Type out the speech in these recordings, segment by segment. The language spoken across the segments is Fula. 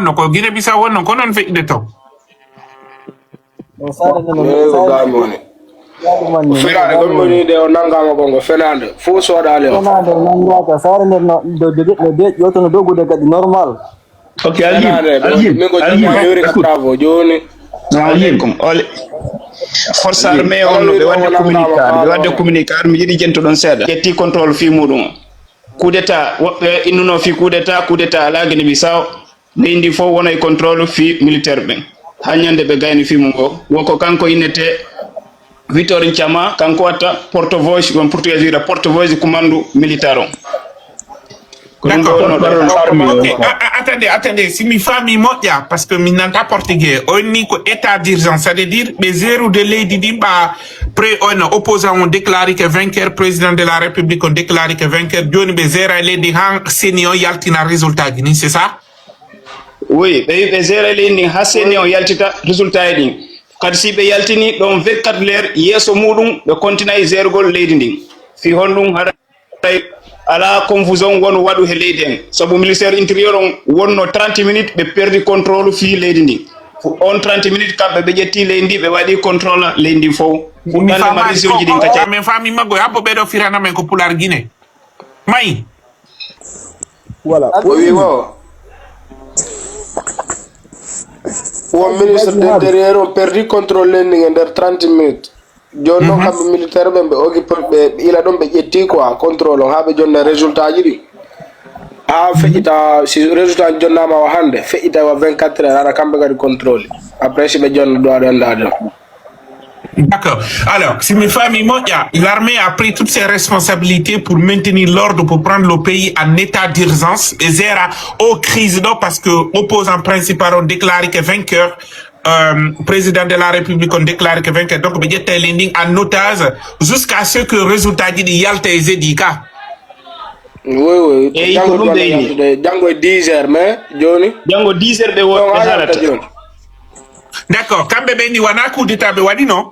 no ko Guinée Bissau wonno ko non feƴƴide to fenade ko moni de o nangama gongo fenade fo soɗale o fenade nangaka sare nder no de ƴotono dogude kadi normal ok Aljim min ko jori ka travo joni Aljim comme ole force armée on be wadde communicar mi yidi jento don seeda jetti contrôle fi mudum coup d'état wobbe innuno fi coup d'état ala Guinée Bissau leydi fo wona e contrôle fi militaire ben hanyande be gayni fi mugo woko kanko inete Victor Nchama kanko watta porte-voice on portugais dira porte-voice commando militaire on. D'accord. Attendez, si mi famille moƴƴa parce que min nanta portugais on ni ko état d'urgence ça veut dire ɓe zéro de leydi ɗi ɓa on opposant on déclaré que vainqueur président de la république on déclaré que vainqueur joni ɓe zéra leydi han seni on yaltina résultat ji ni c'est ça oui ɓe zéra leydi ha seni on yaltita résultat ji ɗin kadi si ɓe yaltini ɗon 24 heures yeeso muɗum ɓe continue e zérgol leydi ndin fi honɗum haɗa ala confusion won waɗu he leydi en sabu ministère intérieur on wonno 30 minutes ɓe perdi contrôle fi leydi ndi on 30 minutes kamɓe ɓe ƴetti leydi ndi ɓe waɗi contrôle leydi ndi fof fuɗɗande marésion ji ɗin kacca min fami maggo habbo ɓeɗo firana men ko pular Guinée mayi voilà oui won ministre de l'intérieur on perdi contrôle leydi ndi nder 30 minutes joni noon kamɓe militaire ɓe ɓe occupe ɓe ila ɗon ɓe ƴetti quoi contrôle on ha ɓe jonna résultat ji ɗi ha feƴƴita si résultat ji jonnama o hande feƴƴita wa 24 heures haɗa kamɓe kadi contrôle après si ɓe jonna ɗo aɗa andade on. D'accord. Alors, si mes familles moƴƴa, l'armée a pris toutes ses responsabilités pour maintenir l'ordre, pour prendre le pays en état d'urgence. Et zéra aux crises, parce que opposants principaux ont déclaré que vainqueur, président de la République ont déclaré que vainqueur. Donc, il y a landing en otage jusqu'à ce que le résultat dit Yalta et Zedika. Oui. Django 10 heures, mais Johnny. Django 10 heures de D'accord. Quand bébé ni wana coup d'état, wadi non?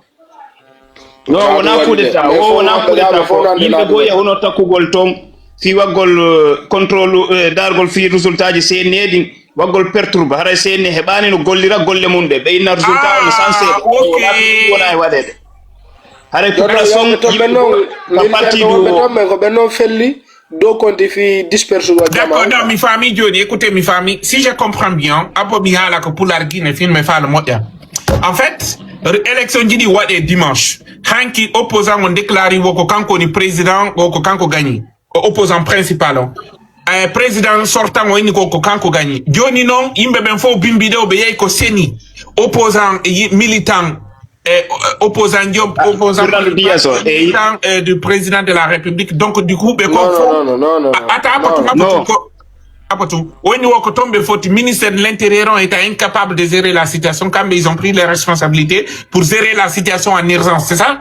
No, wona coup d'état. Wona coup d'état. Yimɓe go yahuno takkugol ton fi waggol contrôle dargol fi résultat ji CNE ɗin waggol perturbe haray CNE heɓani no gollira golle mum ɗe ɓe inna résultat no sensé wona e waɗede haray population yimɓe parti ko ɓe noon felli do konti fi dispersion. D'accord, non, mi famille Johnny, écoutez mi famille, si je comprends bien, abo mi hala ko pular Guinée film fa le moƴƴa. En fait, élection jiɗi waɗe dimanche. Hanki opposant on déclaré woko kanko ni président woko kanko gagné. Opposant principal on. Président sortant o ini ko kanko gagné. Joni non yimɓe ɓen fof bimbiɗe o ɓe yehi ko seni opposant militant opposant du président de la République. Donc du coup ɓe non. Oni woko tombe faute ministère de l'Intérieur est incapable de gérer la situation quand ils ont pris les responsabilités pour gérer la situation en urgence, c'est ça?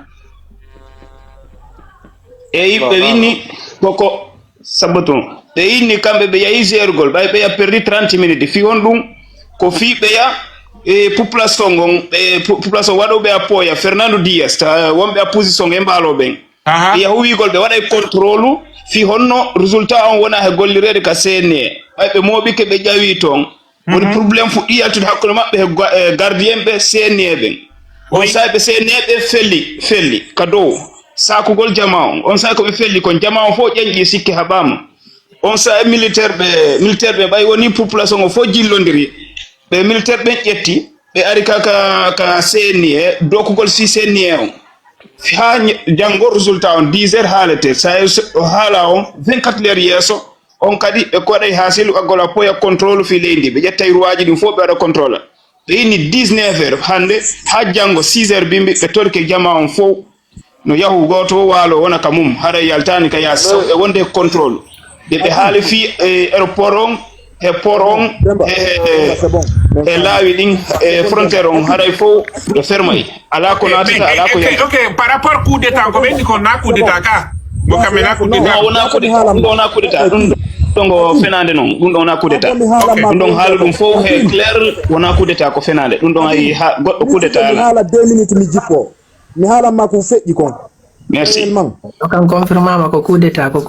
Et inni koko sabaton ɓe inni kamɓe ɓe yahi gérgol ɓay ɓe ya perdi 30 minutes fi on ɗum ko fi ɓe ya e population on population waɗoɓe a poya Fernando Dias wonɓe a position e mbaloɓen ɓe yahu wigol ɓe waɗa contrôle fi honno résultat on wona he gollirede ka CNE ɓay ɓe moɓike ɓe ƴawi toon woni probléme fuɗɗi yaltude hakkude maɓɓe e gardien ɓe CNE ɓen on sahi ɓe CNE ɓe felli ka dow sakugol jama on sahi koɓe felli kon jama o fof ƴeñƴi sikke haɓama on sahi militaire ɓe ɓay woni population o fof jillodiri ɓe militaire ɓen ƴetti ɓe ari ka CNE dokugol si CNE on ha janggo résultat on 10 heures haalete sa haala on 24 heures yeeso on kadi ɓe koɗay hasilu aggol a poya contrôle fi leydi ɓe ƴettay ruwaji ɗin fof ɓe waɗa contrôle ɓe inni 19 heures hande ha janggo 6 heures bimbi ɓe torke jama on fof no yahu goto waalo wona ka mum haɗa yaltani ka yaasi saw ɓe wonde contrôle ɓe haali fi aéroport on e port on e laawi ɗin e frontiére on haɗay fof ɓe fermayi ala ko natata ala ko yalta ok par rapport coup d'état ko ɓenni ko na coup d'état ka mo kamɓe na coup d'état wona coup d'état ɗum ɗo wona coup d'état ɗum ɗon ko fenade noon ɗum ɗo wona coup d'état ɗum ɗon haala ɗum fof e clair wona coup d'état ko fenade ɗum ɗon ay goɗɗo coup d'état ala haala 2 minutes mi jippo mi haalanma ko feƴƴi kon merci kan confirmama ko coup d'état ɗon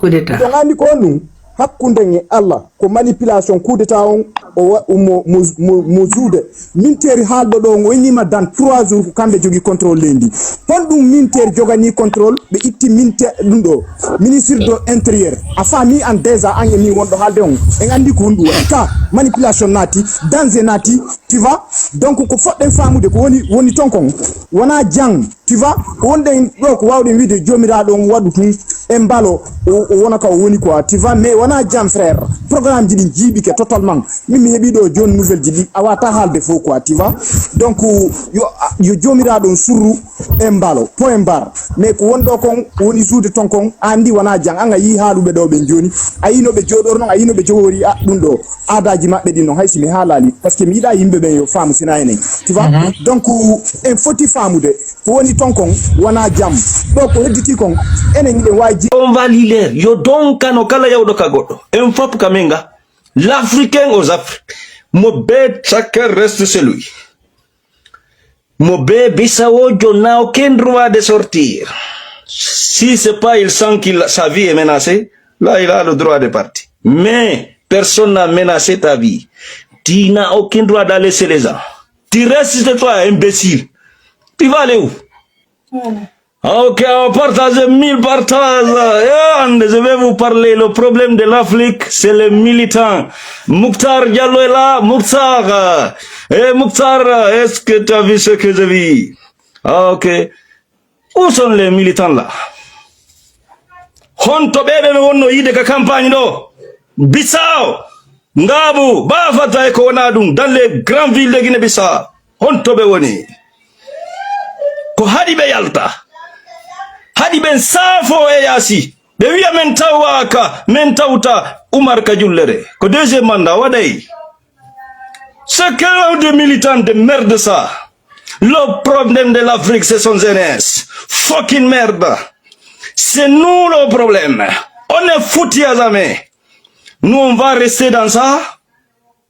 andi ko ɗum hakkunde nge Allah ko manipulation coup d'état on mo juude militaire haaldo ɗo wonima dans 3 jours ko kamɓe jogui contrôle leydi honɗum militaire jogani contrôle ɓe itti militaire ɗum ɗo ministre de intérieur a faami an déjà an e min wonɗo haalde on en andi ko honɗum waɗi ka manipulation naati danger naati tu vois donc ko foɗɗen famude ko woni ton kon wona jang tu vois ko wonɗen ɗo ko wawɗen wiide jomiraɗo on waɗu tun e mbalo o wona ka o woni quoi tu vois mais wona jam frère programme ji ɗi jiiɓike totalement min mi heeɓi ɗo joni nouvelle ji ɗi a wata haalde fo quoi tu vois donc yo jomiraɗon surru e mbalo point barre mais ko wonɗo kon woni suude ton kon andi wona jang an a yi haaluɓe ɗo ɓen joni a yino ɓe joɗor noon a yino ɓe jogori a ɗum ɗo aadaji maɓɓe ɗin noon haysi mi haalali par ce que mi yiɗa yimɓe ɓen yo faamu sina enen tu vois donc en foti faamude ko woni ton kon wona jam ɗo ko hedditi kon enen ɗen wawi on va liler yo donc kano kala yawɗo ka goɗɗo en fop kamenga l'Africain aux Afriques Mobe chacun reste chez lui. Mobe Bissau n'a aucun droit de sortir. Si c'est pas il sent que sa vie est menacée, là il a le droit de partir. Mais personne n'a menacé ta vie. Tu n'as aucun droit d'aller chez les gens. Tu restes chez toi, imbécile. Tu vas aller où? Ok, on partage 1000 partages. Je vais vous parler. Le problème de l'Afrique, c'est les militants. Mouktar Diallo est là. Mouktar. Mouktar, est-ce que tu as vu ce que je vis? Ok. Où sont les militants là? Honto bebe me wonno yide ka campagne do. Bissau, Ngabu, Bafata e Konadum, dans les grandes villes de Guinée-Bissau. Honto be woni. Ko hadi be yalta. Hadi ben safo e yasi be wiya men tawaka men tawta Umar Kajullere ko deuxième mandat waday ce que de militants de merde ça. Le problème de l'Afrique c'est son jeunesse, fucking merde, c'est nous le problème, on est foutus à jamais. Nous on va rester dans ça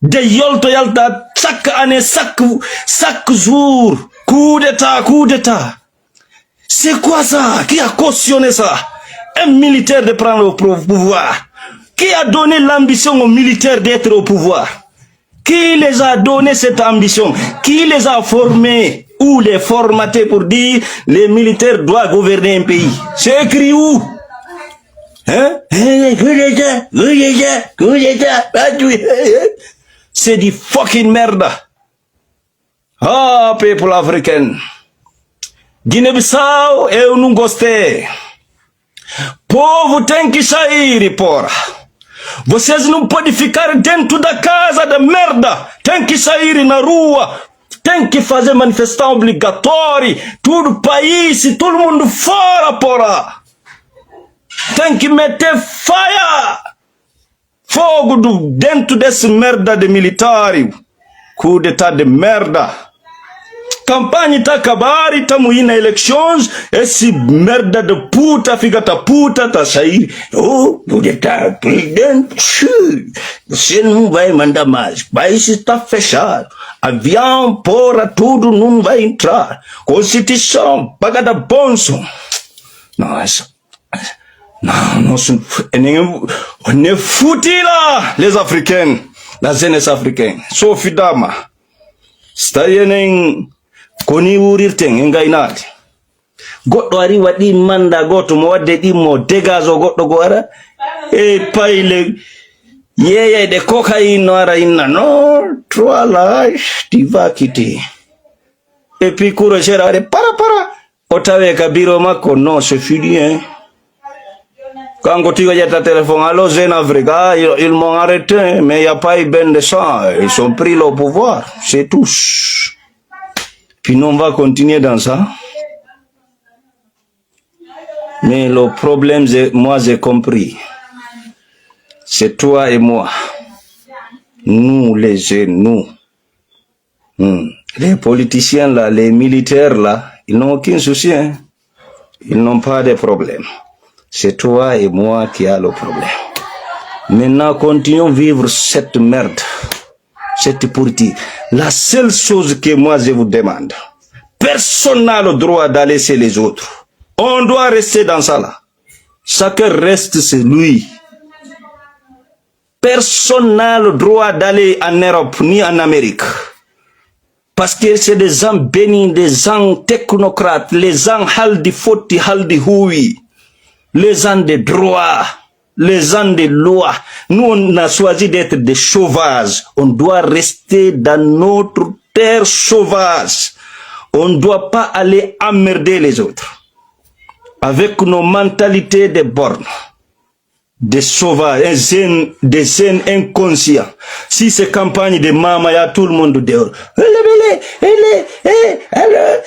de yolto yalta chaque année, chaque jour, coup d'état. C'est quoi ça? Qui a cautionné ça? Un militaire de prendre le pouvoir. Qui a donné l'ambition aux militaires d'être au pouvoir? Qui les a donné cette ambition? Qui les a formés ou les formatés pour dire les militaires doivent gouverner un pays? C'est écrit où? Hein? C'est du fucking merde. Ah, peuple africain. Guinea-Bissau é um gostei. Povo tem que sair, porra. Vocês não podem ficar dentro da casa da merda. Tem que sair na rua. Tem que fazer manifestação obrigatória. Todo país, todo mundo fora, porra. Tem que meter fogo dentro desse merda de militar. Coup d'état de merda. Campanha tá acabar e estamos indo a eleições. Esse merda de puta fica tá sair. Oh, pode estar presidente. Você não vai mandar mais. O país está fechado. Avião, porra, tudo não vai entrar. Constituição, pagada bolso. Nossa. Não, on est foutus là, les Africains, la jeunesse africaine. Sophie Dama. Stayen koni wurirten ngaynade goddo ari wadi manda goto mo wadde dimmo dégazo goddo go ara e payle yeye de cocaïne no ara inna no trois lâche tu vas quitter et puis couro gérare para o tawe ka biro makko non c'est fini hein. Quand tu as ta téléphone, allô, Africa, ils m'ont arrêté, mais il n'y a pas eu ben de sang. Ils ont pris le pouvoir, c'est tous. Puis nous, on va continuer dans ça. Mais le problème, moi, j'ai compris. C'est toi et moi. Nous, les jeunes, nous. Les politiciens, là, les militaires, là, ils n'ont aucun souci. Hein. Ils n'ont pas de problème. C'est toi et moi qui a le problème. Maintenant, continuons à vivre cette merde, cette pourriture. La seule chose que moi je vous demande, personne n'a le droit d'aller chez les autres. On doit rester dans ça là. Chacun reste chez lui. Personne n'a le droit d'aller en Europe ni en Amérique. Parce que c'est des gens bénis, des gens technocrates, les gens haldi foti, haldi hui, les gens de droit, les gens de loi. Nous, on a choisi d'être des sauvages. On doit rester dans notre terre sauvage. On ne doit pas aller emmerder les autres. Avec nos mentalités de bornes, des sauvages, des jeunes inconscients. Si c'est campagne de maman, il y a tout le monde dehors.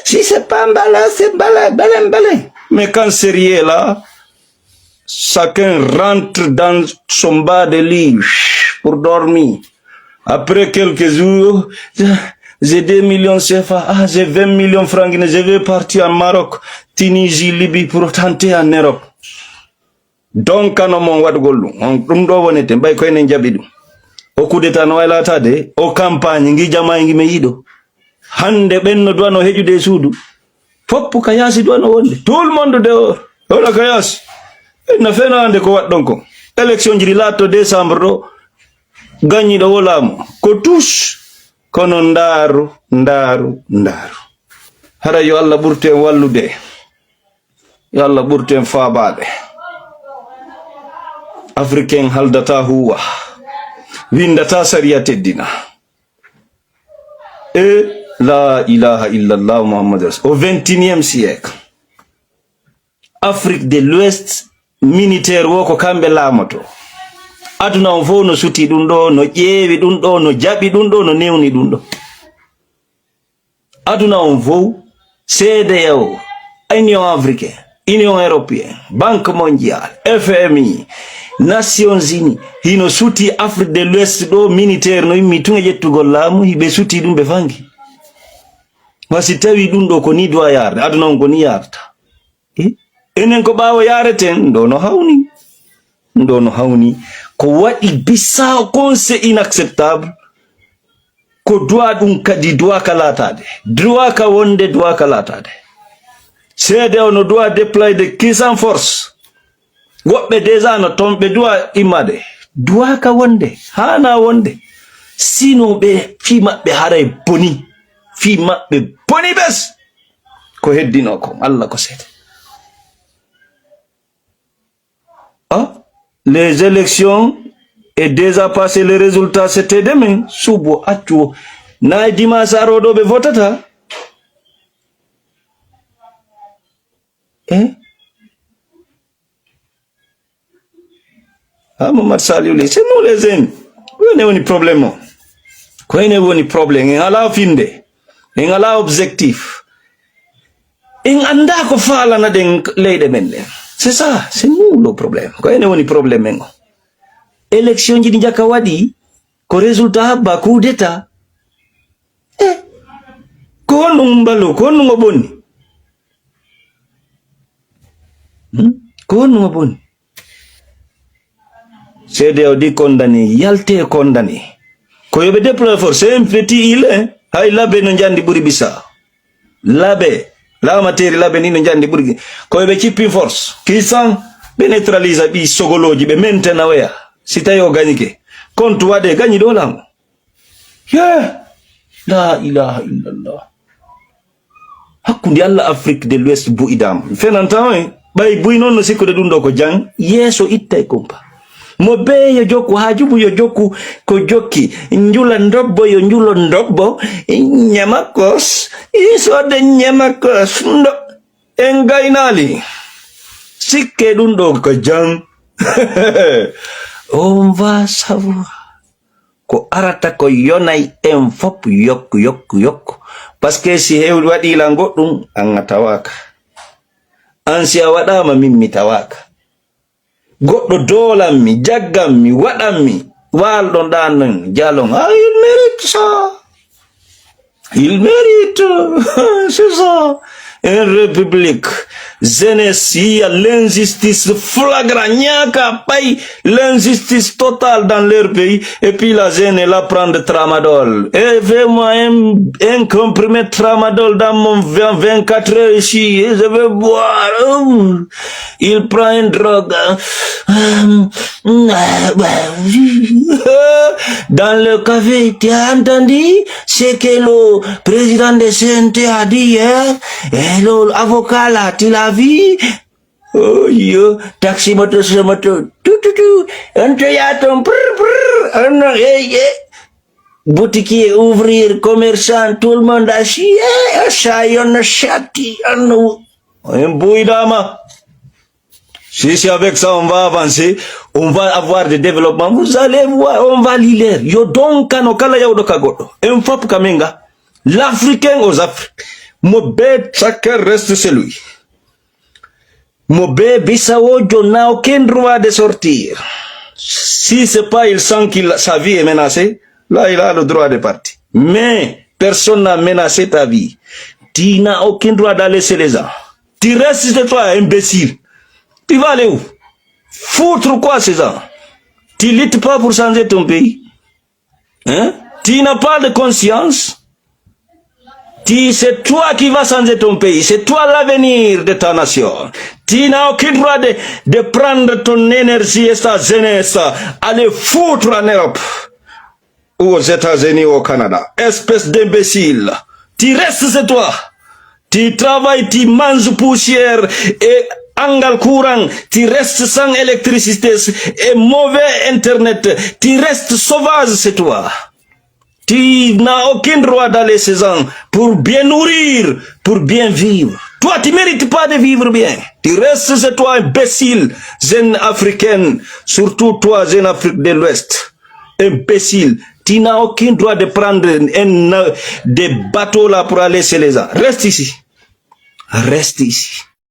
Si c'est pas Mbala, c'est Mbala. Mais quand c'est rien là, chacun rentre dans son bas de lit pour dormir. Après quelques jours, j'ai 2 millions CFA, j'ai 20 millions francs, je vais partir en Maroc, Tunisie, Libye pour tenter en Europe. Donc, quand on va on bay koy ne jabidu o coup d'état no wala tade o campagne ngi jama ngi meyido hande benno doano hejude suudu foppu kayasi doano wonde tout le monde dehors wala kayasi na fena ande ko waddon ko élection jiri lato décembre do gagni do wolamo ko tous kono ndaru hara yo Allah burte wallude yo Allah burte faabade Africain haldata huwa windata sariya teddina et la ilaha illallah Muhammad Rasul au 21e siècle Afrique de l'Ouest militaire woko kambe lamoto aduna on fo no suti dum do no ƴeewi dum do no jabi dum do no newni dum do aduna on fo CEDEAO Union africaine Union européenne Banque mondiale FMI Nations Unies hino suti Afrique de l'Ouest do militaire no yimmi tunga jettugol laamu hibe suti dum be fangi wasi tawi dum do ko ni do yarde aduna on ko ni yarta enen ko bawo yareten do no hawni ko wadi Bissau kon c'est inacceptable ko doa dum kadi doa kalatade doa ka wonde doa kalatade CEDEAO no doa déployer de kiss en force wobbe déjà no tombe doa imade doa ka wonde hana wonde sino be fi mabbe haray boni fi mabbe boni bes ko heddino ko Allah ko sete les élections est déjà passé, les résultats c'était demain subo accu na dimanche arodo be votata Mamadou Saliou c'est nous les jeunes on est un problème ko ene woni problème en ala finde en ala objectif en anda ko fala na den leyde men den c'est ça c'est nous le problème ko ene woni problème en élection ji jaka wadi ko résultat ba coup d'état ko no mbalo ko no bonni ko no bonni CEDEAO di condamné yalte condamné ko yobe déployer force c'est un petit île hay labe no jandi buri Bissau labe la matière labe ni no jandi buri ko yobe chipping force qui sans be neutraliser bi sogoloji be maintenant wea sitayo gagnike compte wade gagni do lam la ilaha illallah hakkundi Allah Afrique de l'Ouest bu idam fenantan bay buy non no sikko de dum do ko jang yeso ittay kompa mo be yo jokku hajubu yo jokku ko jokki njula ndobbo yo njulo ndobbo nyamakos iso de nyamakos ndo engainali sikke dum do ko jang on va savoir ko arata ko yonay en fop yok parce que si hewl wadi la goddum an tawaka an si wadama mimmi tawaka goddo dolammi jaggammi wadammi waldo dan jalon il mérite ça il mérite c'est ça une république jeunesse, l'injustice flagrante, l'injustice totale dans leur pays, et puis la jeune elle prend de tramadol. Et fais-moi un comprimé tramadol dans mon 24 heures ici, et je vais boire. Il prend une drogue. Dans le café, tu as entendu ce que le président de CNT a dit hier? Et l'avocat là, tu l'as vu? Oh yo, taxi moto, tout, un ton boutique ouvrir, commerçant, tout le monde a chié, ça y en a chati, un bouillama. Si c'est avec ça on va avancer, on va avoir des développements, vous allez voir, on va lire. Yo donc kano kala ya udoka godo. Un fop kamenga, l'Africain aux Afriques. Mobe chacun reste celui. Mobe Bissau n'a aucun droit de sortir. Si c'est pas il sent que sa vie est menacée, là il a le droit de partir. Mais personne n'a menacé ta vie. Tu n'as aucun droit d'aller chez les gens. Tu restes chez toi, imbécile. Tu vas aller où? Foutre quoi ces gens? Tu luttes pas pour changer ton pays? Hein? Tu n'as pas de conscience? C'est toi qui vas changer ton pays. C'est toi l'avenir de ta nation. Tu n'as aucun droit de prendre ton énergie et ta jeunesse, aller foutre en Europe ou aux États-Unis ou au Canada. Espèce d'imbécile. Tu restes chez toi. Tu travailles, tu manges poussière et angal courant, tu restes sans électricité et mauvais internet, tu restes sauvage, c'est toi. Tu n'as aucun droit d'aller chez eux pour bien nourrir, pour bien vivre. Toi, tu mérites pas de vivre bien. Tu restes chez toi, imbécile, jeune africaine, surtout toi, jeune Afrique de l'Ouest. Imbécile. Tu n'as aucun droit de prendre des bateaux là pour aller chez les gens. Reste ici. Reste ici.